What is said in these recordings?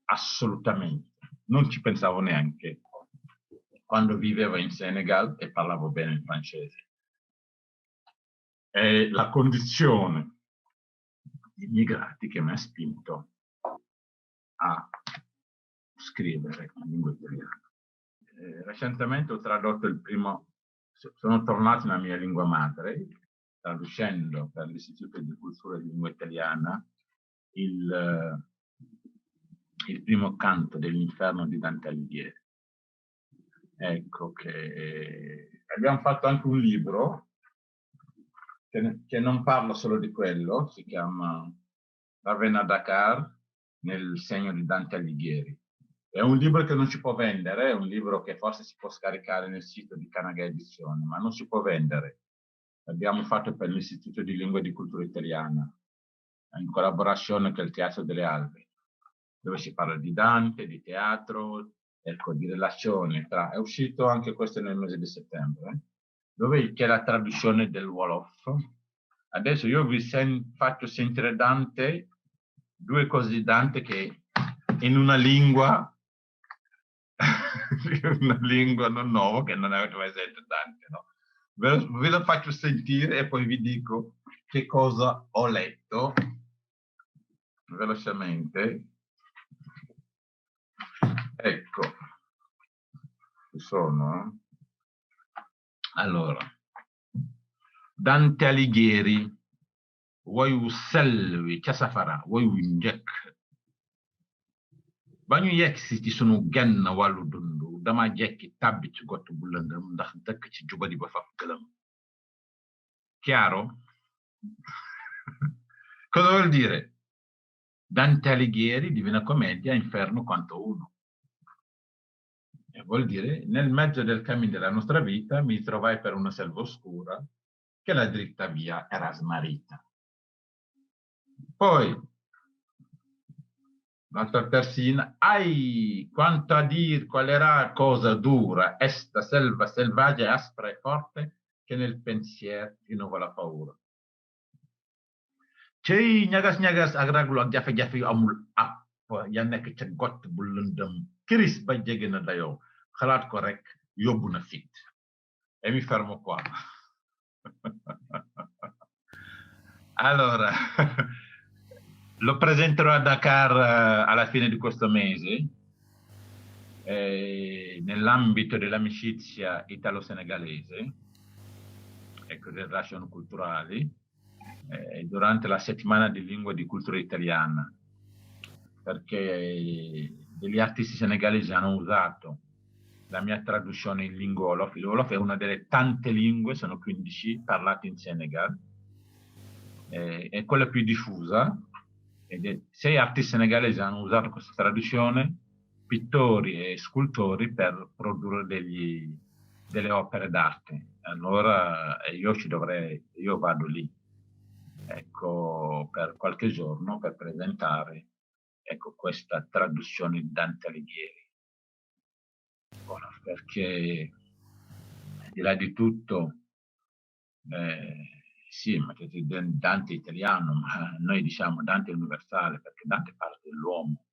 assolutamente, non ci pensavo neanche quando vivevo in Senegal e parlavo bene il francese. È la condizione di immigrati che mi ha spinto a scrivere in lingua italiana. Recentemente ho tradotto il primo, sono tornato nella mia lingua madre, traducendo per l'Istituto di Cultura di Lingua Italiana il primo canto dell'Inferno di Dante Alighieri. Ecco che abbiamo fatto anche un libro che non parla solo di quello, si chiama Ravenna Dakar nel segno di Dante Alighieri. È un libro che non si può vendere, è un libro che forse si può scaricare nel sito di Canaga Edizioni, ma non si può vendere. L'abbiamo fatto per l'Istituto di Lingua e di Cultura Italiana, in collaborazione con il Teatro delle Albe, dove si parla di Dante, di teatro, ecco, di relazione tra... È uscito anche questo nel mese di settembre, dove c'è la traduzione del Wolof. Adesso io vi faccio sentire Dante, due cose di Dante che in una lingua non nuova, che non avete mai sentito Dante, no? Ve lo faccio sentire e poi vi dico che cosa ho letto velocemente. Ecco, ci sono. Allora, Dante Alighieri, vuoi uselvi, che sa farà, vuoi un jack. ba ñu yegg si ci sunu genn wàllu dund dama jekki tabbi ci gott bu lëndëm ndax dëkk ci jubadi ba faf gëlëm. Chiaro? Cosa vuol dire? Dante Alighieri Divina Commedia, Inferno quanto uno. E vuol dire, nel mezzo del cammino della nostra vita mi trovai per una selva oscura che la dritta via era smarrita. Poi un'altra terzina, ai, quanto a dir qual era cosa dura, esta selva selvaggia, aspra e forte, che nel pensier rinnova la paura. Cey ñagas-ñagas ak raglu ak jafe-jafe yu amul app ya nekk ca gott bu lëndëm kiris ba jege na dayoo xalaat ko rek yóbbu na fit. E mi fermo qua. Allora, lo presenterò a Dakar alla fine di questo mese, nell'ambito dell'amicizia italo-senegalese, ecco, delle relazioni culturali, durante la settimana di lingua e di cultura italiana, perché degli artisti senegalesi hanno usato la mia traduzione in lingua Wolof. Il Wolof è una delle tante lingue, sono 15 parlate in Senegal, è quella più diffusa, ed 6 artisti senegalesi hanno usato questa traduzione, pittori e scultori, per produrre delle opere d'arte. Allora io vado lì, ecco, per qualche giorno per presentare, ecco, questa traduzione di Dante Alighieri. Perché al di là di tutto, sì, ma Dante è italiano, ma noi diciamo Dante è universale, perché Dante parla dell'uomo,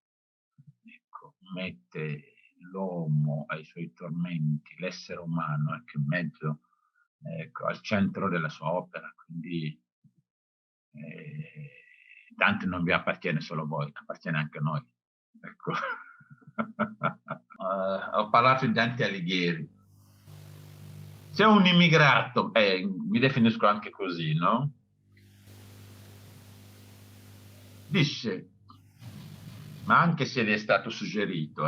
ecco, mette l'uomo ai suoi tormenti, l'essere umano, ecco, in mezzo, ecco, al centro della sua opera. Quindi Dante non vi appartiene solo a voi, appartiene anche a noi. Ecco. Ho parlato di Dante Alighieri. Se un immigrato, mi definisco anche così, no? Dice, ma anche se gli è stato suggerito,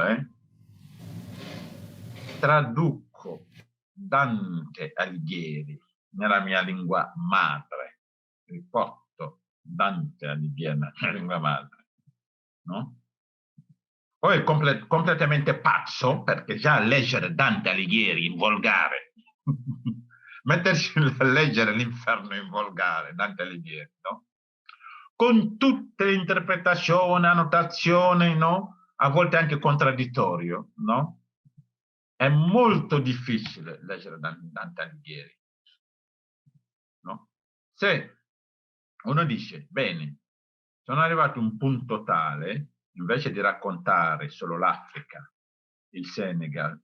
traduco Dante Alighieri nella mia lingua madre, riporto Dante Alighieri nella mia lingua madre, no? Poi è completamente pazzo, perché già leggere Dante Alighieri in volgare, mettersi a leggere l'Inferno in volgare, Dante Alighieri, no? Con tutte le interpretazioni, annotazioni, no? A volte anche contraddittorio, no? È molto difficile leggere Dante Alighieri, no? Se uno dice, bene, sono arrivato a un punto tale invece di raccontare solo l'Africa, il Senegal,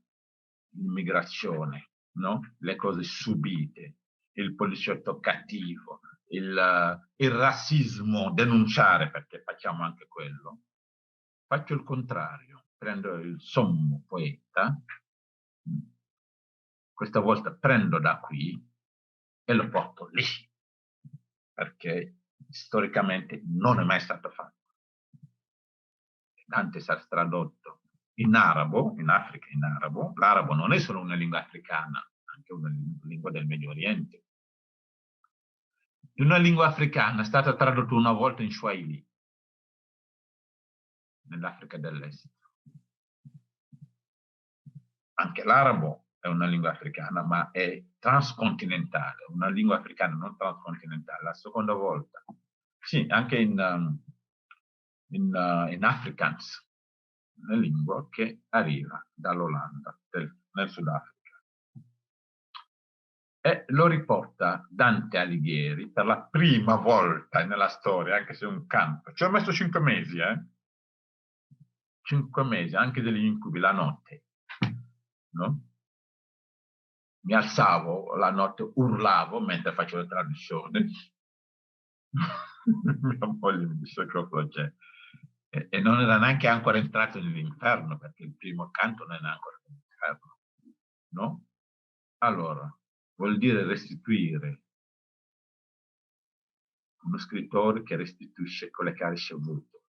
l'immigrazione, no? Le cose subite, il poliziotto cattivo, il razzismo, denunciare, perché facciamo anche quello, faccio il contrario, prendo il sommo poeta, questa volta prendo da qui e lo porto lì, perché storicamente non è mai stato fatto. Dante sarà tradotto in arabo, in Africa in arabo. L'arabo non è solo una lingua africana, anche una lingua del Medio Oriente. Una lingua africana è stata tradotta una volta in Swahili, nell'Africa dell'Est. Anche l'arabo è una lingua africana, ma è transcontinentale, una lingua africana non transcontinentale, la seconda volta. Sì, anche in Afrikaans, una lingua che arriva dall'Olanda, nel Sudafrica. E lo riporta Dante Alighieri per la prima volta nella storia, anche se è un canto. Ci ho messo 5 mesi, 5 mesi, anche degli incubi, la notte, no? Mi alzavo la notte, urlavo mentre facevo la traduzione. Mia moglie mi disse cosa c'è. E non era neanche ancora entrato nell'inferno, perché il primo canto non è ancora nell'inferno, no? Allora, vuol dire restituire. Uno scrittore che restituisce quello che ha ricevuto,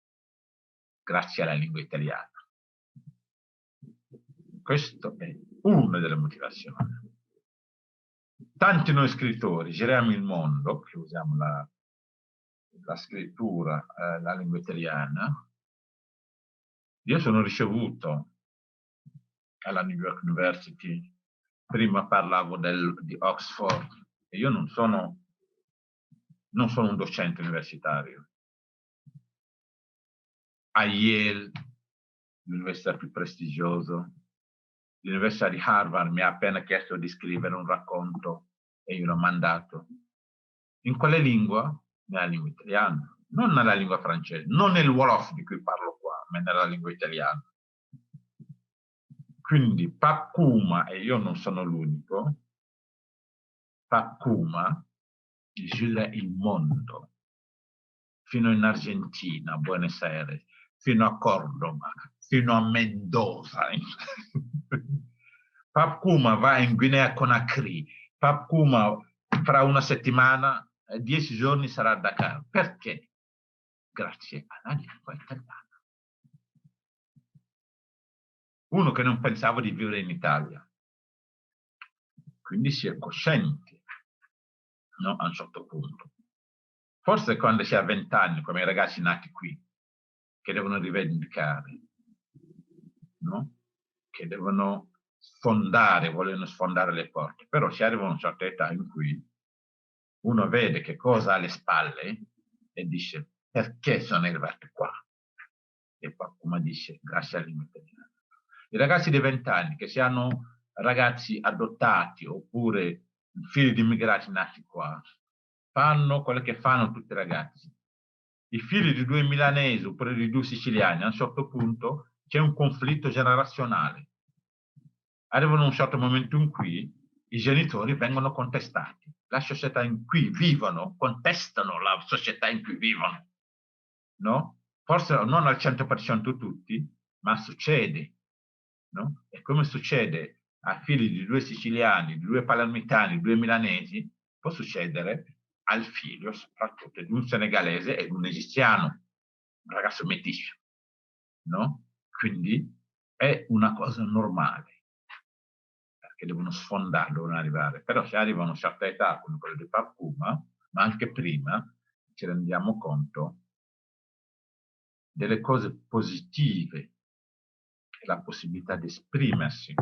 grazie alla lingua italiana. Questa è una delle motivazioni. Tanti noi scrittori giriamo il mondo, che usiamo la scrittura, la lingua italiana. Io sono ricevuto alla New York University, prima parlavo di Oxford, e io non sono un docente universitario. A Yale, l'università più prestigiosa, l'università di Harvard mi ha appena chiesto di scrivere un racconto e io l'ho mandato. In quale lingua? Nella lingua italiana, non nella lingua francese, non nel Wolof di cui parlo qua, ma nella lingua italiana. Quindi Pape Kouma, e io non sono l'unico, Pape Kouma gira il mondo, fino in Argentina, a Buenos Aires, fino a Córdoba, fino a Mendoza. Pape Kouma va in Guinea Conakry. Pape Kouma fra una settimana, 10 giorni sarà a Dakar. Perché? Grazie alla lingua italiana. Uno che non pensava di vivere in Italia. Quindi si è coscienti, no? A un certo punto. Forse quando si ha 20 anni, come i ragazzi nati qui, che devono rivendicare, no? Che devono sfondare, vogliono sfondare le porte, però si arriva a una certa età in cui uno vede che cosa ha alle spalle e dice perché sono arrivato qua? E poi, come dice, grazie all'inno italiano. I ragazzi di 20 anni che siano ragazzi adottati oppure figli di immigrati nati qua, fanno quello che fanno tutti i ragazzi. I figli di 2 milanesi oppure di 2 siciliani, a un certo punto c'è un conflitto generazionale. Arrivano a un certo momento in cui i genitori vengono contestati. La società in cui vivono, contestano la società in cui vivono. No? Forse non al 100% tutti, ma succede. No? E come succede a figli di 2 siciliani, di 2 palermitani, di 2 milanesi, può succedere al figlio soprattutto di un senegalese e di un egiziano, un ragazzo meticcio. No? Quindi è una cosa normale, perché devono sfondare, devono arrivare. Però se arrivano a una certa età, come quello di Pape Kouma, ma anche prima, ci rendiamo conto delle cose positive, la possibilità di esprimersi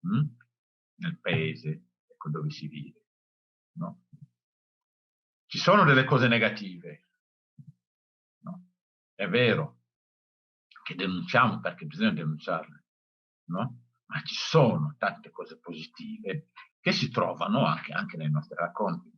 nel paese dove si vive. No? Ci sono delle cose negative, no? È vero che denunciamo perché bisogna denunciarle, no? Ma ci sono tante cose positive che si trovano anche nei nostri racconti.